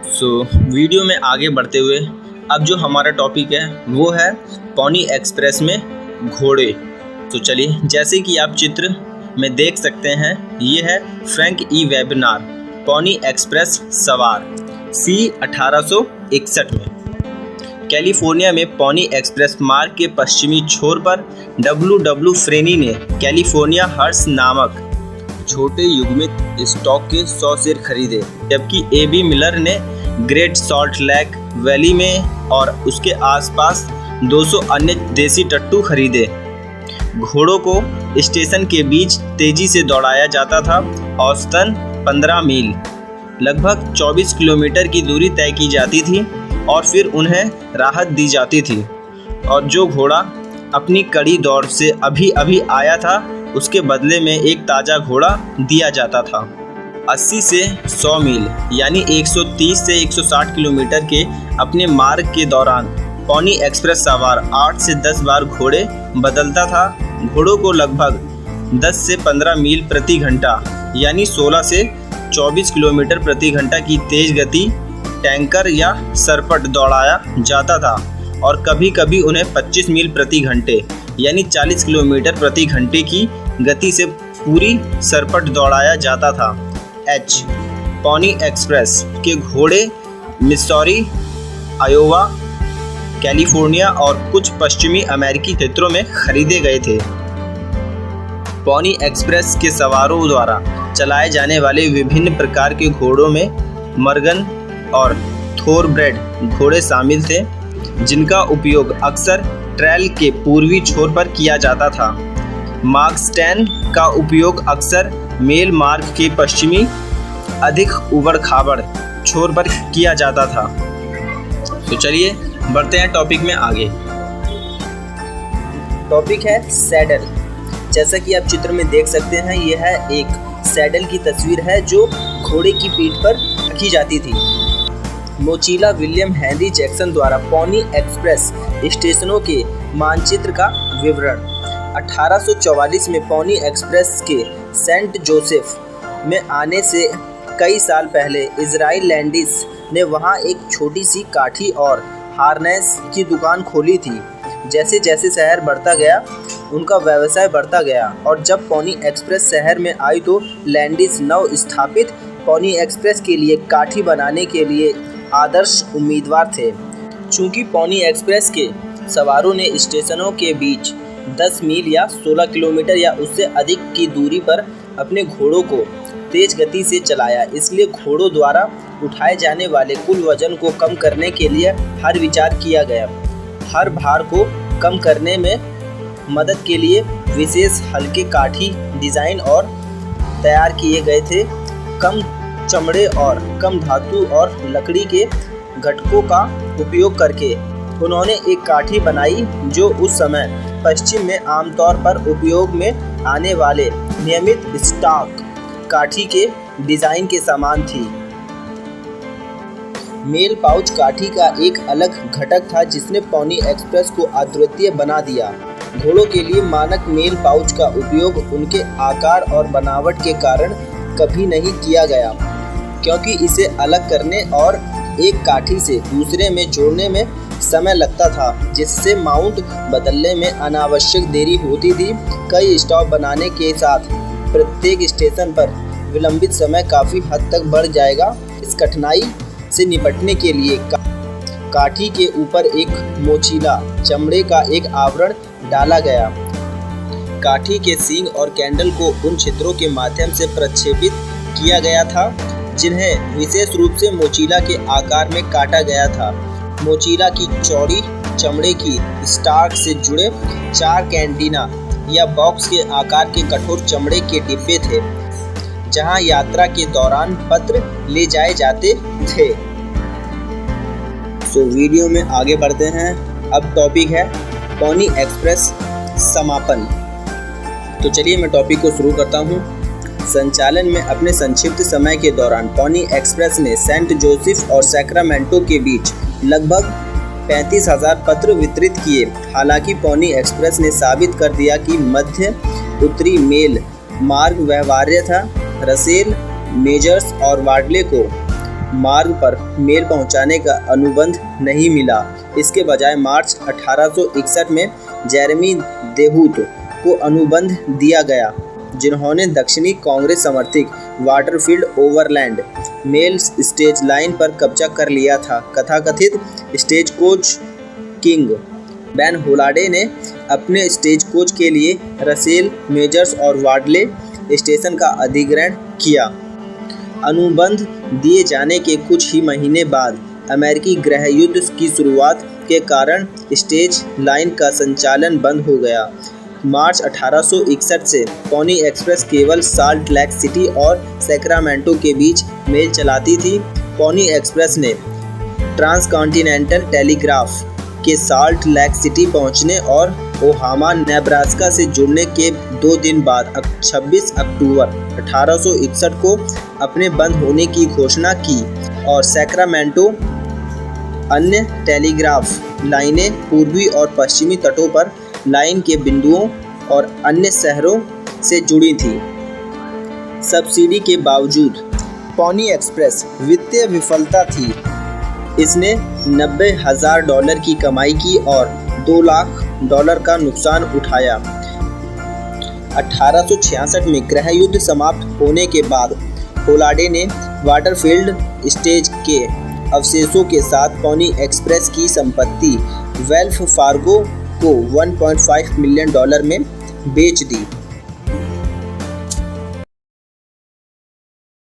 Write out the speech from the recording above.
Video में आगे बढ़ते हुए अब जो हमारा टॉपिक है वो है पोनी एक्सप्रेस में घोड़े। तो चलिए, जैसे कि आप चित्र में देख सकते हैं, ये है Frank E Webner Pony Express सवार सी 1861 में। कैलिफोर्निया में पोनी एक्सप्रेस मार्ग के पश्चिमी छोर पर W फ्रेनी ने कैलिफोर्निया हर्स नामक छोटे युग्मित स्टॉक के 100 शेर खरीदे, जबकि AB मिलर ने ग्रेट सॉल्ट लेक वैली में और उसके आसपास 200 अन्य देसी टट्टू खरीदे। घोड़ों को स्टेशन के बीच तेजी से दौड़ाया जाता था। औसतन 15 मील लगभग 24 किलोमीटर की दूरी तय की जाती थी और फिर उन्हें राहत दी जाती थी, और जो घोड़ा अपनी कड़ी दौड़ से अभी अभी आया था उसके बदले में एक ताज़ा घोड़ा दिया जाता था। 80 से 100 मील यानी 130 से 160 किलोमीटर के अपने मार्ग के दौरान पोनी एक्सप्रेस सवार 8 से 10 बार घोड़े बदलता था। घोड़ों को लगभग 10 से 15 मील प्रति घंटा यानी 16 से 24 किलोमीटर प्रति घंटा की तेज गति टैंकर या सरपट दौड़ाया जाता था, और कभी कभी उन्हें 25 मील प्रति घंटे यानी 40 किलोमीटर प्रति घंटे की गति से पूरी सरपट दौड़ाया जाता था। पोनी एक्सप्रेस के घोड़े मिसौरी, आयोवा, कैलिफोर्निया और कुछ पश्चिमी अमेरिकी क्षेत्रों में खरीदे गए थे। पोनी एक्सप्रेस के सवारों द्वारा चलाए जाने वाले विभिन्न प्रकार के घोड़ों में मर्गन और थोरब्रेड घोड़े शामिल थे, जिनका उपयोग अक्सर ट्रेल के पूर्वी छोर पर किया जाता था। मार्कस्टैन का उपयोग अक्सर मेल मार्ग के पश्चिमी अधिक उबड़-खाबड़ छोर पर किया जाता था। तो चलिए बढ़ते हैं टॉपिक में आगे। टॉपिक है सैडल। जैसा कि आप चित्र में देख सकते हैं, यह है एक सैडल की तस्वीर है जो घोड़े की पीठ पर रखी जाती थी। मोचीला विलियम हेनरी जैक्सन द्वारा पोनी एक्सप्रेस स्टेशनों के मानचित्र का विवरण। 1844 में पोनी एक्सप्रेस के सेंट जोसेफ में आने से कई साल पहले इजराइल लैंडिस ने वहां एक छोटी सी काठी और हार्नेस की दुकान खोली थी। जैसे जैसे शहर बढ़ता गया, उनका व्यवसाय बढ़ता गया, और जब पोनी एक्सप्रेस शहर में आई तो लैंडिस नव स्थापित पोनी एक्सप्रेस के लिए काठी बनाने के लिए आदर्श उम्मीदवार थे। चूंकि पोनी एक्सप्रेस के सवारों ने स्टेशनों के बीच 10 मील या 16 किलोमीटर या उससे अधिक की दूरी पर अपने घोड़ों को तेज गति से चलाया, इसलिए घोड़ों द्वारा उठाए जाने वाले कुल वजन को कम करने के लिए हर विचार किया गया। हर भार को कम करने में मदद के लिए विशेष हल्के काठी डिज़ाइन और तैयार किए गए थे। कम चमड़े और कम धातु और लकड़ी के घटकों का उपयोग करके उन्होंने एक काठी बनाई जो उस समय पश्चिम में आमतौर पर उपयोग में आने वाले नियमित स्टॉक काठी के डिज़ाइन के समान थी। मेल पाउच काठी का एक अलग घटक था जिसने पोनी एक्सप्रेस को अद्वितीय बना दिया। घोड़ों के लिए मानक मेल पाउच का उपयोग उनके आकार और बनावट के कारण कभी नहीं किया गया, क्योंकि इसे अलग करने और एक काठी से दूसरे में जोड़ने में समय लगता था, जिससे माउंट बदलने में अनावश्यक देरी होती थी। कई स्टॉप बनाने के साथ प्रत्येक स्टेशन पर विलंबित समय काफ़ी हद तक बढ़ जाएगा। इस कठिनाई से निपटने के लिए काठी के ऊपर एक मोचीला चमड़े का एक आवरण डाला गया। काठी के सींग और कैंडल को उन छिद्रों के माध्यम से प्रक्षेपित किया गया था जिन्हें विशेष रूप से मोचीला के आकार में काटा गया था। मोचीला की चौड़ी चमड़े की स्टार्क से जुड़े 4 कैंटीना या बॉक्स के आकार के कठोर चमड़े के डिब्बे थे, जहां यात्रा के दौरान पत्र ले जाए जाते थे। वीडियो में आगे बढ़ते हैं। अब टॉपिक है पोनी एक्सप्रेस समापन। तो चलिए मैं टॉपिक को शुरू करता हूँ। संचालन में अपने संक्षिप्त समय के दौरान पोनी एक्सप्रेस ने सेंट जोसेफ और सैक्रामेंटो के बीच लगभग 35,000 पत्र वितरित किए। हालांकि पोनी एक्सप्रेस ने साबित कर दिया कि मध्य उत्तरी मेल मार्ग व्यवहार्य था। रसेल, मेजर्स और वार्डले को मार्ग पर मेल पहुंचाने का अनुबंध नहीं मिला। इसके बजाय मार्च 1861 में जेरेमी देहूत को अनुबंध दिया गया, जिन्होंने दक्षिणी कांग्रेस समर्थित Waterfield Overland Mail stage line पर कब्जा कर लिया था। कथाकथित stage coach king Ben Holladay ने अपने स्टेज कोच के लिए रसेल, मेजर्स और वाडले स्टेशन का अधिग्रहण किया। अनुबंध दिए जाने के कुछ ही महीने बाद अमेरिकी गृह युद्ध की शुरुआत के कारण स्टेज लाइन का संचालन बंद हो गया। मार्च 1861 से पोनी एक्सप्रेस केवल साल्ट लेक सिटी और सैक्रामेंटो के बीच मेल चलाती थी। पोनी एक्सप्रेस ने ट्रांसकॉन्टिनेंटल टेलीग्राफ के साल्ट लेक सिटी पहुंचने और ओहामा, नेब्रास्का से जुड़ने के 2 दिन बाद 26 अक्टूबर 1861 को अपने बंद होने की घोषणा की और सैक्रामेंटो अन्य टेलीग्राफ लाइनें पूर्वी और पश्चिमी तटों पर लाइन के बिंदुओं और अन्य शहरों से जुड़ी थी। सब्सिडी के बावजूद पोनी एक्सप्रेस वित्तीय विफलता थी। इसने $90,000 की कमाई की और $2 लाख का नुकसान उठाया। 1866 में गृह युद्ध समाप्त होने के बाद होलाडे ने वाटरफील्ड स्टेज के अवशेषों के साथ पोनी एक्सप्रेस की संपत्ति वेल्स फार्गो को $1.5 मिलियन में बेच दी।